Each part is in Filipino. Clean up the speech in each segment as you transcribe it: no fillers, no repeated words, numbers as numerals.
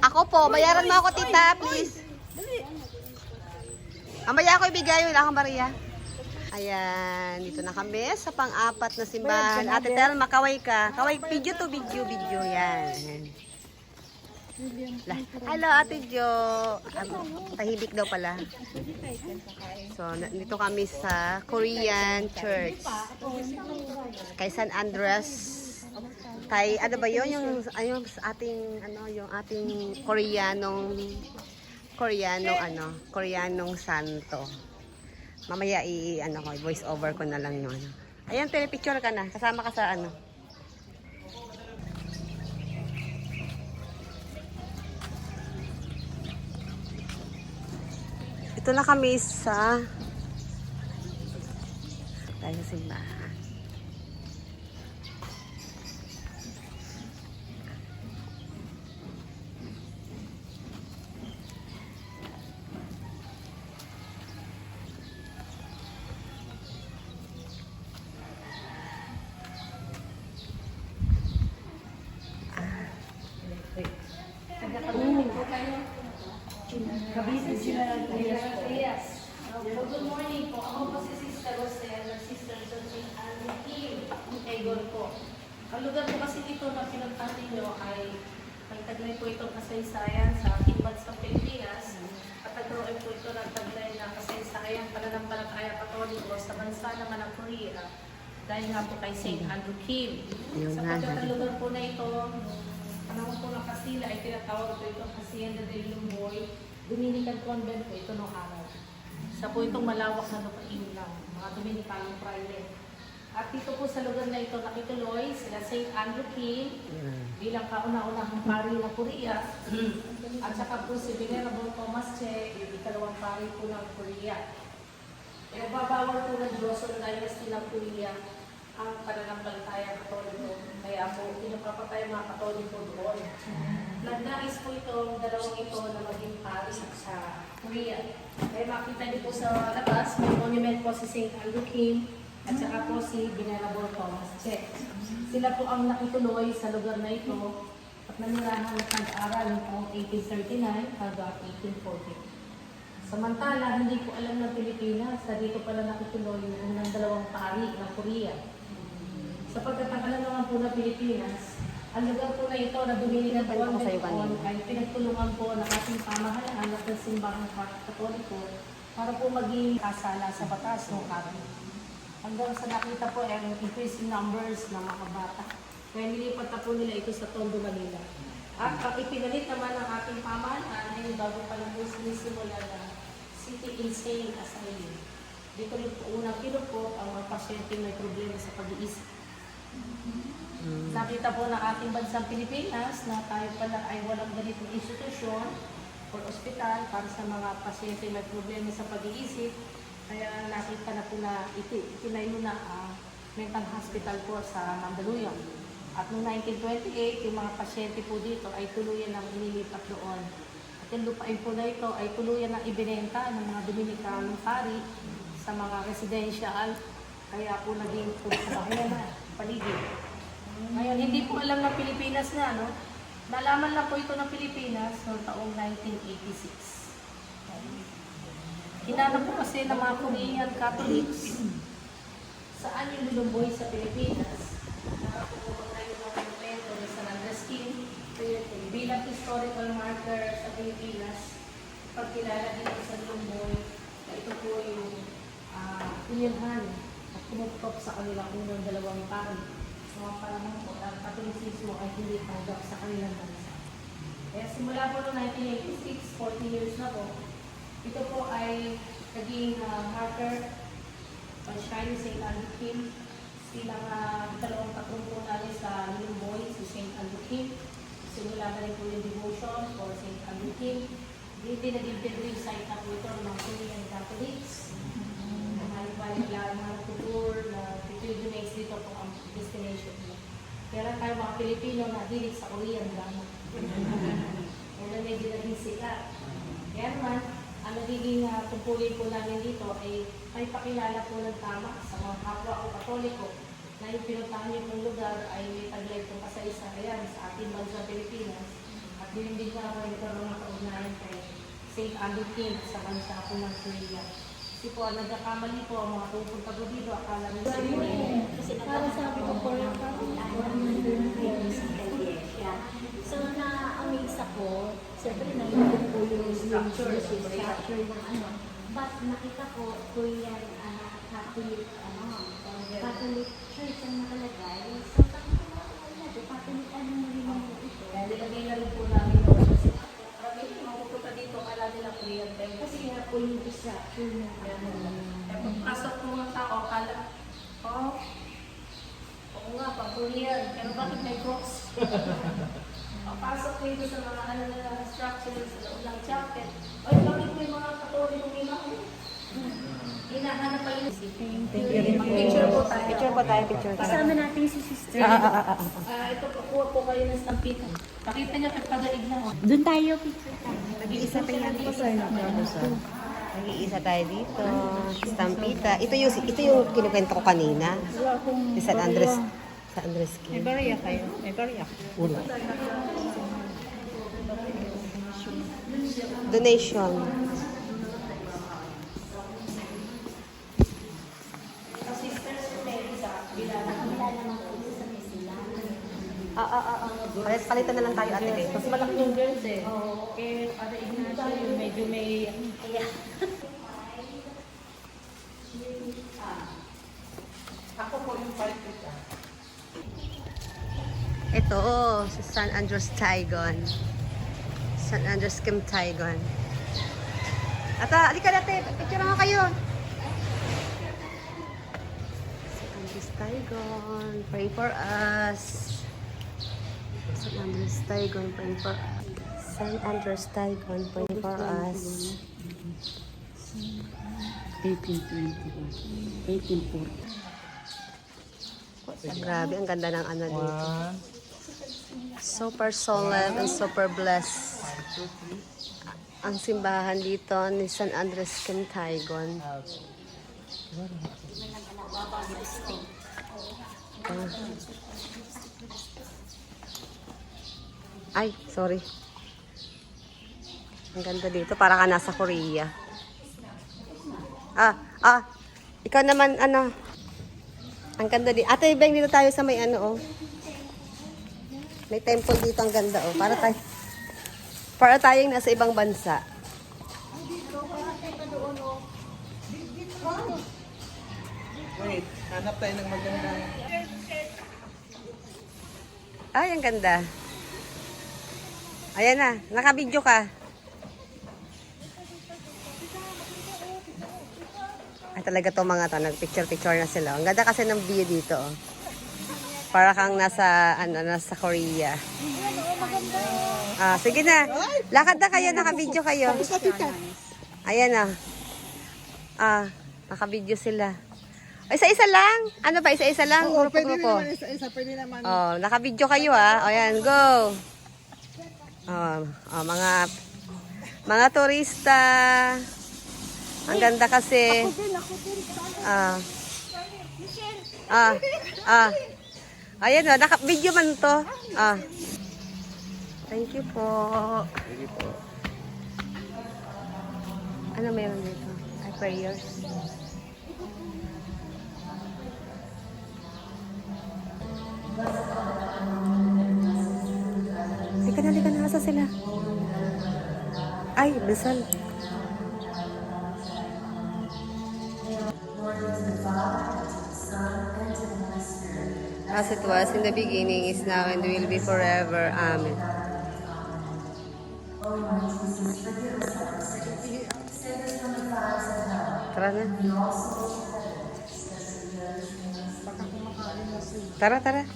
Ako po, bayaran mo ako tita, please. Mamaya ako ibigay, wala kang bariya. Ayan, dito na kami sa pang-apat na simbahan. Ate Telma, kaway ka. Kaway, video to video. Yan. Hello, Ate Jo. Tahimik daw pala. So, dito kami sa Korean Church. Kay San Andres. Kay, ano ba yun? Yung ating Koreanong santo. Mamaya voice over ko na lang yun. Ayan, picture ka na. Kasama ka sa ano. Ito na kami sa simbahan. Kabisin sila ng Trias. Good morning po. Ako po si Sister Rosel, Sister Josephine Anne Kim, Egon po. Ang lugar po kasi dito na pinuntahan ninyo ay nagtaglay po itong kasaysayan sa ating bansang Pilipinas. At nagkaroon po ito ng taglay na kasaysayan pananampalataya Katoliko sa bansa naman ng Korea. Dahil nga po kay St. Andrew Kim. Sapagkat ang lugar po na ito, panahon po ng Kasila ay tinatawag po itong Hacienda del Lumboy. Dominican Convent po ito noong araw. Sa po itong malawak na lupain lang, mga Dominicanong Praile. At dito po sa lugar na ito nakituloy sila St. Andrew Kim bilang kauna-unahang pari ng Korea at saka po si Venerable Thomas Che, ikalawang pari po ng Korea. Nagbabawal po ng Joseon Dynasty ng Korea ang pananampalataya Katoliko. Kaya po, pinapapatay mga Katoliko doon. Nagdais po itong dalawang ito na maging pari sa Korea. Kaya makita niyo po sa labas, may monument po si St. Andrew Kim at saka po si Venerable Thomas Che. Sila po ang nakituloy sa lugar na ito at nanirahan at nag-aral noong 1839 hanggang 1840. Samantala, hindi po alam ng Pilipinas na dito pala nakituloy yung unang dalawang pari ng Korea. Sapagkat ang alam naman po ng Pilipinas, ang lugar po na ito na Dominican Convent ay pinagtulungan po ng ating pamahalaan at ng simbahang Katoliko para po maging kasala sa batas ng araw. Hanggang sa nakita po ang increasing numbers ng mga bata. Kaya nilipat na po nila ito sa Tondo, Manila. At ang ipinalit naman ng ating pamahalaan ay bago pa lang po sinisimula na City Insane Asylum. Dito rin po unang kinupo ang mga pasyente may problema sa pag-iisip. Nakita po ng ating bansang Pilipinas na tayo pala ay walang ganitong institusyon o ospital para sa mga pasyente may problema sa pag-iisip. Kaya nakita na po na itinayo na mental hospital po sa Mandaluyong. At noong 1928, yung mga pasyente po dito ay tuluyan ng inilipat doon. At yung lupain po na ito ay tuluyan ng ibinenta ng mga Dominicanong pari sa mga residential. Kaya po naging pagkabahayan na paligid. Ngayon, hindi po alam ng Pilipinas na, no? Nalaman lang po ito ng Pilipinas noong taong 1986. Hinanap po kasi ng mga Korean Catholics saan yung lulumboy sa Pilipinas. Nakapupunta tayo ng monumento ni San Andres Kim bilang historical marker sa Pilipinas. Pagkilala dito sa lulumboy, ito po yung pinilhan at tumutop sa kanilang unang dalawang pari. Sa mga panahon po, ang Katolisismo ay hindi tanggap sa kanilang bansa. Kaya simula po noong 1986, 40 years na po, ito po ay naging marker pag-shrine St. Andrew Kim. Silang dalawang tatlong sa Lulumboy, si St. Andrew Kim. Simula na rin po yung devotion for St. Andrew Kim. Hindi naging pilgrim site na po ito ng mga Korean Catholics. Mga tour na pilgrimage dito po ang destination niya. Kaya lang tayo mga Pilipino na hilig sa Korean drama. Kaya na medyo naging sikat. Kaya naman, ang nagiging tungkulin po namin dito ay may pakilala po ng tama sa mga kapwa o Katoliko na yung pinuntahan niyo pong lugar ay may taglay pong kasaysayan sa ating bansang Pilipinas at din siya nagkaroon ng kaugnayan kay St. Andrew King sa bansa po ng Korea. Kasi po, nagkakamali po ang mga pupunta po dito, akala nila Kasi para sabi ko po yung so na-amaze ako, siyempre naiinip ko yung structure ng ano. But nakita ko, Korean Catholic Church ang nakalagay. So sabi ko, Catholic ano na rin ang ito. kaya nilagay na rin po namin doon. Kasi marami yung mga pupunta dito, akala nila Korean temple. Kasi nga po yung structure ng Pagpasok ng mga tao, akala, oh, oo nga, pag-Korean, pero bakit may cross? Pagpasok dito sa mga ano na structure sa loob ng chapel, ay, bakit may mga katolikong imahe? Hinahanap pa yun. Picture po tayo. Picture po tayo, picture tayo. Kasama natin si Sister. Ito, pakuha po kayo ng stampita. Pakita niya kay Padaig na. Doon tayo, picture tayo. Nag-iisa tayo Nag-iisa tayo dito. Stampita. Ito yung kinukwento ko kanina. Yung San Andres. San Andres King. Bariya kayo. May bariya. Wala. Donation. Ang sisters ko may isa, bilang. Palitan na lang tayo, ate. Mas malaki yung girls eh. Oo. Eh, ada Ignacio yung medyo may... Ako po yung part kita. Ito, sa San Andres Taigon. San Andres Kim Taigon. Ata, alika dati. Picture mo kayo. San Andres Taigon. Pray for us. San Andres Taigon. Pray for us. San Andres Taigon. Pray for us. 1840. Grabe, ang ganda ng ano dito. Super solemn and super blessed. Ang simbahan dito ni San Andres Kim Taigon. Ay, sorry. Ang ganda dito. Para ka nasa Korea. Ikaw naman, ano. Ang ganda dito. Ate, Beng, dito tayo sa may ano, oh. May temple dito, ang ganda, oh. Para tayong nasa ibang bansa. Wait, hanap tayo ng maganda. Ay, ang ganda. Ayan na, naka-video ka. Ay, talaga to mga to, nag-picture-picture na sila. Ang ganda kasi ng view dito, oh. Para kang nasa, nasa Korea. Sige na. Lakad na kayo, naka-video kayo. Ayan na. Naka-video sila. Isa-isa lang. Ano ba, isa-isa lang? Oo, pwede Grupo-grupo. naman isa-isa, pwede naman. Oh, naka-video kayo ah. O yan, go. Mga turista. Ang ganda kasi. Ayan o, naka-video man to. Thank you po. Ano meron dito? Ay, prayers. Lika na, asa sila? Ay, dasal. As it was in the beginning, is now, and will be forever. Amen. Tara na. Tara.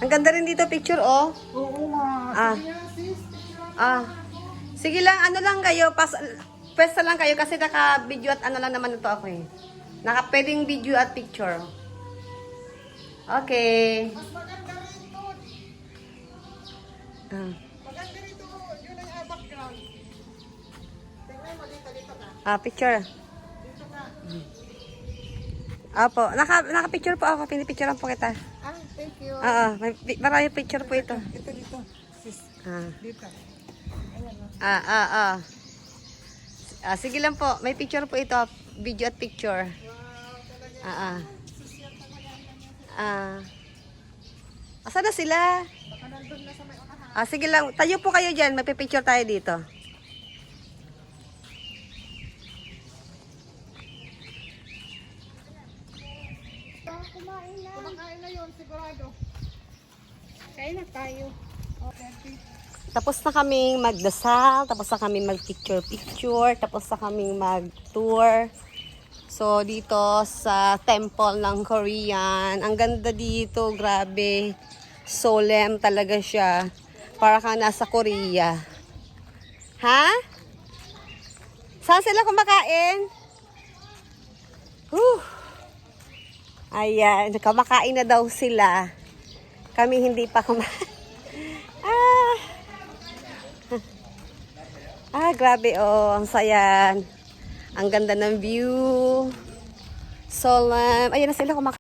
Ang ganda rin dito picture, oh. Oo nga. Sige lang, ano lang kayo, pwesta lang kayo kasi naka-video at ano lang naman ito ako eh. Naka-pwedeng video at picture. Okay. Mas maganda rito. Maganda rito. Yun ang background. Tingnan mo dito ka. Picture. Dito ka. Opo, naka-picture po ako. Pinipicturean po kita. Thank you. Oo, marami picture po ito. Ito dito. Sis, Ah. dito. Sige lang po. May picture po ito. Video at picture. Asa na sila? Sige lang. Tayo po kayo dyan. May picture tayo dito. Kumakain na yun, sigurado. Kain na tayo. Tapos na kaming magdasal, tapos na kaming mag-picture-picture, tapos na kaming mag-tour. So, dito sa temple ng Korean. Ang ganda dito, grabe. Solemn talaga siya. Para kang nasa Korea. Ha? Saan sila kumakain? Ayan, kumakain na daw sila. Kami hindi pa kumain. Grabe ang saya. Ang ganda ng view. Solemn. Ayan na sila kumakain.